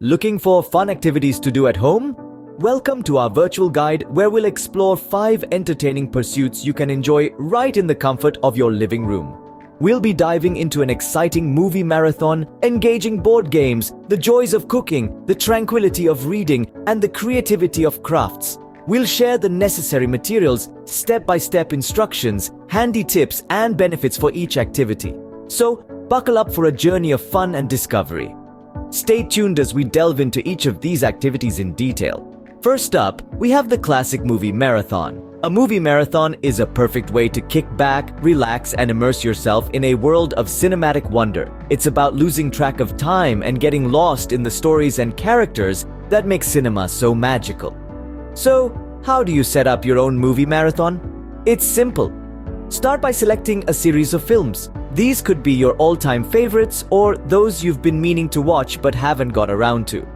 Looking for fun activities to do at home? Welcome to our virtual guide where we'll explore 5 entertaining pursuits you can enjoy right in the comfort of your living room. We'll be diving into an exciting movie marathon, engaging board games, the joys of cooking, the tranquility of reading, and the creativity of crafts. We'll share the necessary materials, step-by-step instructions, handy tips, and benefits for each activity. So, buckle up for a journey of fun and discovery. Stay tuned as we delve into each of these activities in detail. First up, we have the classic movie marathon. A movie marathon is a perfect way to kick back, relax, and immerse yourself in a world of cinematic wonder. It's about losing track of time and getting lost in the stories and characters that make cinema so magical. So, how do you set up your own movie marathon? It's simple. Start by selecting a series of films. These could be your all-time favorites or those you've been meaning to watch but haven't got around to.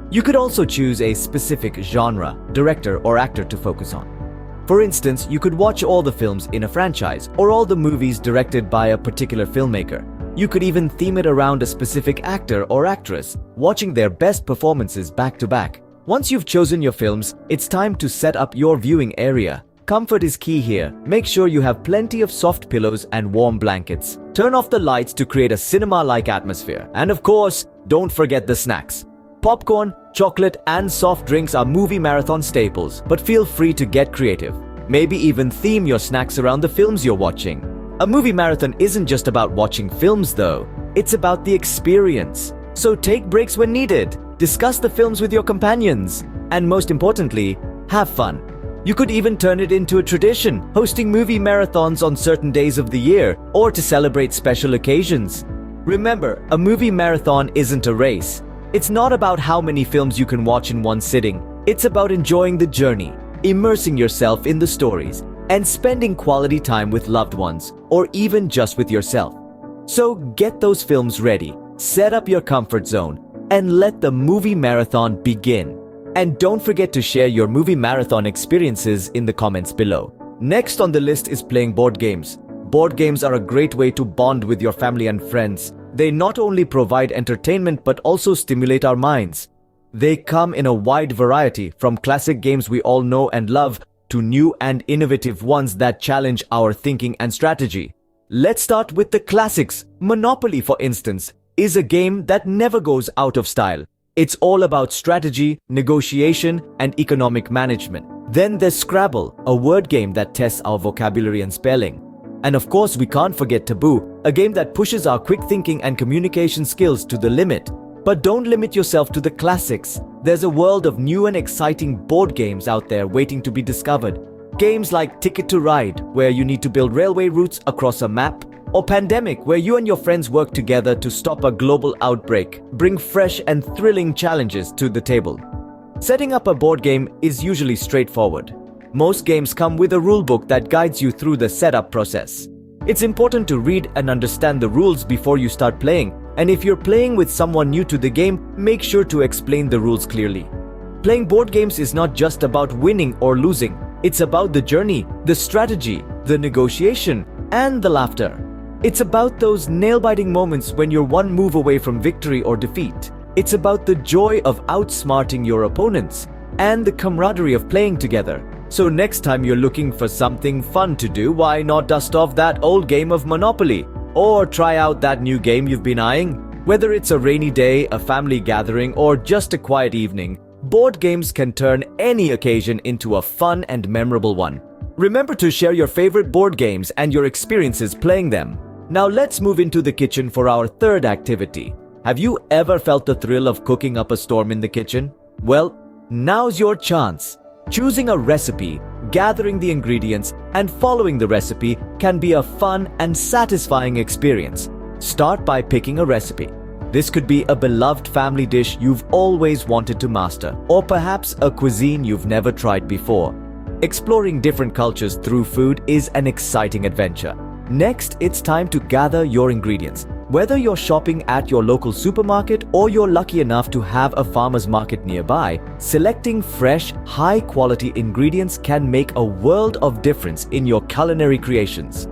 You could also choose a specific genre, director, or actor to focus on. For instance, you could watch all the films in a franchise or all the movies directed by a particular filmmaker. You could even theme it around a specific actor or actress, watching their best performances back to back. Once you've chosen your films, it's time to set up your viewing area. Comfort is key here. Make sure you have plenty of soft pillows and warm blankets. Turn off the lights to create a cinema-like atmosphere. And of course, don't forget the snacks. Popcorn, chocolate, and soft drinks are movie marathon staples, but feel free to get creative. Maybe even theme your snacks around the films you're watching. A movie marathon isn't just about watching films though. It's about the experience. So take breaks when needed. Discuss the films with your companions. And most importantly, have fun. You could even turn it into a tradition, hosting movie marathons on certain days of the year or to celebrate special occasions. Remember, a movie marathon isn't a race. It's not about how many films you can watch in one sitting. It's about enjoying the journey, immersing yourself in the stories, and spending quality time with loved ones, or even just with yourself. So get those films ready, set up your comfort zone, and let the movie marathon begin. And don't forget to share your movie marathon experiences in the comments below. Next on the list is playing board games. Board games are a great way to bond with your family and friends. They not only provide entertainment but also stimulate our minds. They come in a wide variety, from classic games we all know and love to new and innovative ones that challenge our thinking and strategy. Let's start with the classics. Monopoly, for instance, is a game that never goes out of style. It's all about strategy, negotiation, and economic management. Then there's Scrabble, a word game that tests our vocabulary and spelling. And of course, we can't forget Taboo, a game that pushes our quick thinking and communication skills to the limit. But don't limit yourself to the classics. There's a world of new and exciting board games out there waiting to be discovered. Games like Ticket to Ride, where you need to build railway routes across a map, or Pandemic, where you and your friends work together to stop a global outbreak, bring fresh and thrilling challenges to the table. Setting up a board game is usually straightforward. Most games come with a rulebook that guides you through the setup process. It's important to read and understand the rules before you start playing, and if you're playing with someone new to the game, make sure to explain the rules clearly. Playing board games is not just about winning or losing. It's about the journey, the strategy, the negotiation, and the laughter. It's about those nail-biting moments when you're one move away from victory or defeat. It's about the joy of outsmarting your opponents and the camaraderie of playing together. So next time you're looking for something fun to do, why not dust off that old game of Monopoly? Or try out that new game you've been eyeing? Whether it's a rainy day, a family gathering, or just a quiet evening, board games can turn any occasion into a fun and memorable one. Remember to share your favorite board games and your experiences playing them. Now let's move into the kitchen for our third activity. Have you ever felt the thrill of cooking up a storm in the kitchen? Well, now's your chance. Choosing a recipe, gathering the ingredients, and following the recipe can be a fun and satisfying experience. Start by picking a recipe. This could be a beloved family dish you've always wanted to master, or perhaps a cuisine you've never tried before. Exploring different cultures through food is an exciting adventure. Next, it's time to gather your ingredients. Whether you're shopping at your local supermarket or you're lucky enough to have a farmer's market nearby, selecting fresh, high-quality ingredients can make a world of difference in your culinary creations.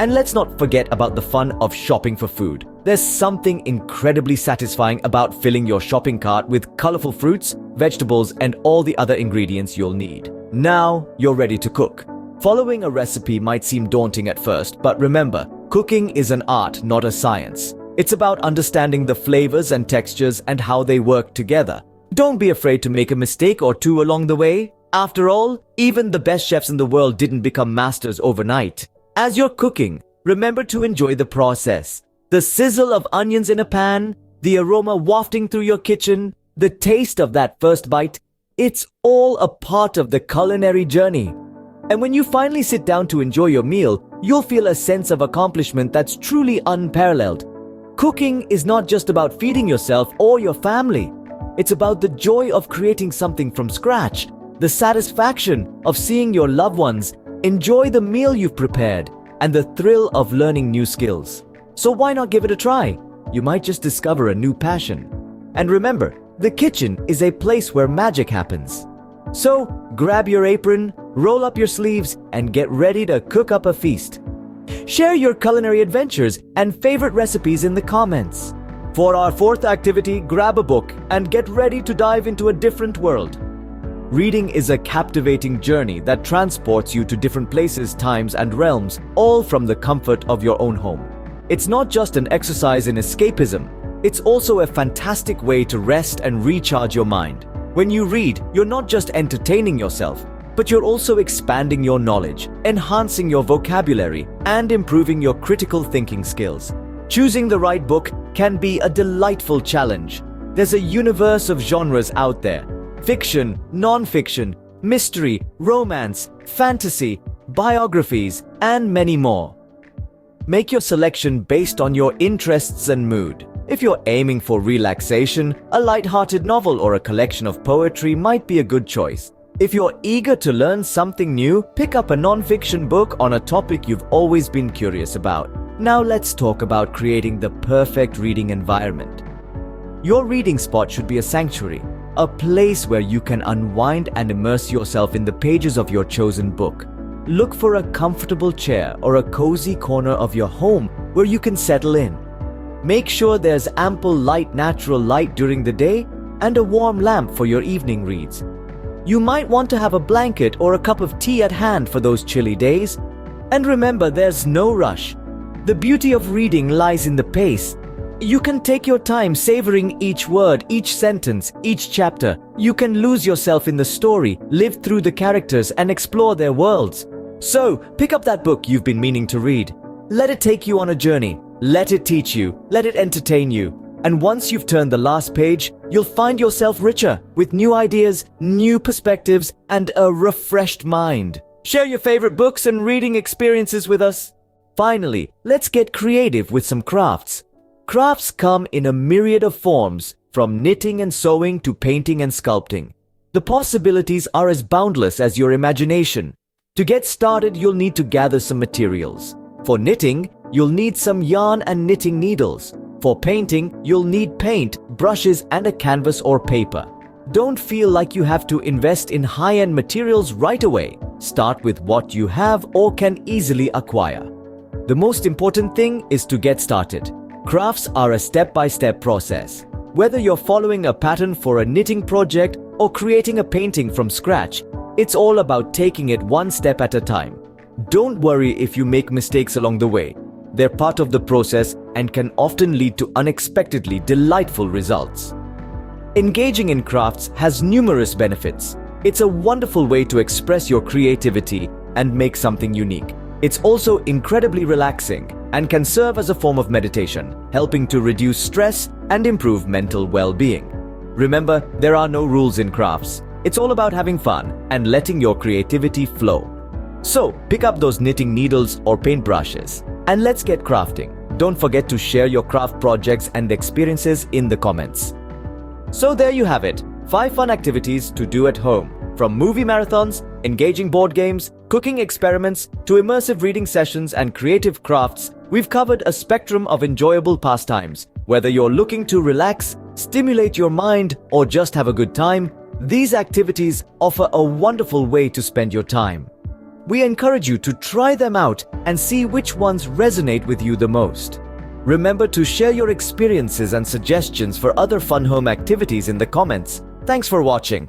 And let's not forget about the fun of shopping for food. There's something incredibly satisfying about filling your shopping cart with colorful fruits, vegetables, and all the other ingredients you'll need. Now you're ready to cook. Following a recipe might seem daunting at first, but remember, cooking is an art, not a science. It's about understanding the flavors and textures and how they work together. Don't be afraid to make a mistake or two along the way. After all, even the best chefs in the world didn't become masters overnight. As you're cooking, remember to enjoy the process. The sizzle of onions in a pan, the aroma wafting through your kitchen, the taste of that first bite, it's all a part of the culinary journey. And when you finally sit down to enjoy your meal, you'll feel a sense of accomplishment that's truly unparalleled. Cooking is not just about feeding yourself or your family. It's about the joy of creating something from scratch, the satisfaction of seeing your loved ones enjoy the meal you've prepared, and the thrill of learning new skills. So why not give it a try? You might just discover a new passion. And remember, the kitchen is a place where magic happens. So grab your apron, roll up your sleeves, and get ready to cook up a feast. Share your culinary adventures and favorite recipes in the comments. For our fourth activity, grab a book and get ready to dive into a different world. Reading is a captivating journey that transports you to different places, times, and realms, all from the comfort of your own home. It's not just an exercise in escapism, it's also a fantastic way to rest and recharge your mind. When you read, you're not just entertaining yourself, but you're also expanding your knowledge, enhancing your vocabulary, and improving your critical thinking skills. Choosing the right book can be a delightful challenge. There's a universe of genres out there: fiction, non-fiction, mystery, romance, fantasy, biographies, and many more. Make your selection based on your interests and mood. If you're aiming for relaxation, a light-hearted novel or a collection of poetry might be a good choice. If you're eager to learn something new, pick up a non-fiction book on a topic you've always been curious about. Now let's talk about creating the perfect reading environment. Your reading spot should be a sanctuary, a place where you can unwind and immerse yourself in the pages of your chosen book. Look for a comfortable chair or a cozy corner of your home where you can settle in. Make sure there's ample natural light during the day, and a warm lamp for your evening reads. You might want to have a blanket or a cup of tea at hand for those chilly days. And remember, there's no rush. The beauty of reading lies in the pace. You can take your time savoring each word, each sentence, each chapter. You can lose yourself in the story, live through the characters, and explore their worlds. So, pick up that book you've been meaning to read. Let it take you on a journey. Let it teach you. Let it entertain you. And once you've turned the last page, you'll find yourself richer, with new ideas, new perspectives, and a refreshed mind. Share your favorite books and reading experiences with us. Finally, let's get creative with some crafts. Crafts come in a myriad of forms, from knitting and sewing to painting and sculpting. The possibilities are as boundless as your imagination. To get started, you'll need to gather some materials. For knitting, you'll need some yarn and knitting needles. For painting, you'll need paint, brushes, and a canvas or paper. Don't feel like you have to invest in high-end materials right away. Start with what you have or can easily acquire. The most important thing is to get started. Crafts are a step-by-step process. Whether you're following a pattern for a knitting project or creating a painting from scratch, it's all about taking it one step at a time. Don't worry if you make mistakes along the way. They're part of the process and can often lead to unexpectedly delightful results. Engaging in crafts has numerous benefits. It's a wonderful way to express your creativity and make something unique. It's also incredibly relaxing and can serve as a form of meditation, helping to reduce stress and improve mental well-being. Remember, there are no rules in crafts. It's all about having fun and letting your creativity flow. So, pick up those knitting needles or paintbrushes and let's get crafting. Don't forget to share your craft projects and experiences in the comments. So there you have it, 5 fun activities to do at home. From movie marathons, engaging board games, cooking experiments, to immersive reading sessions and creative crafts, we've covered a spectrum of enjoyable pastimes. Whether you're looking to relax, stimulate your mind, or just have a good time, these activities offer a wonderful way to spend your time. We encourage you to try them out and see which ones resonate with you the most. Remember to share your experiences and suggestions for other fun home activities in the comments. Thanks for watching.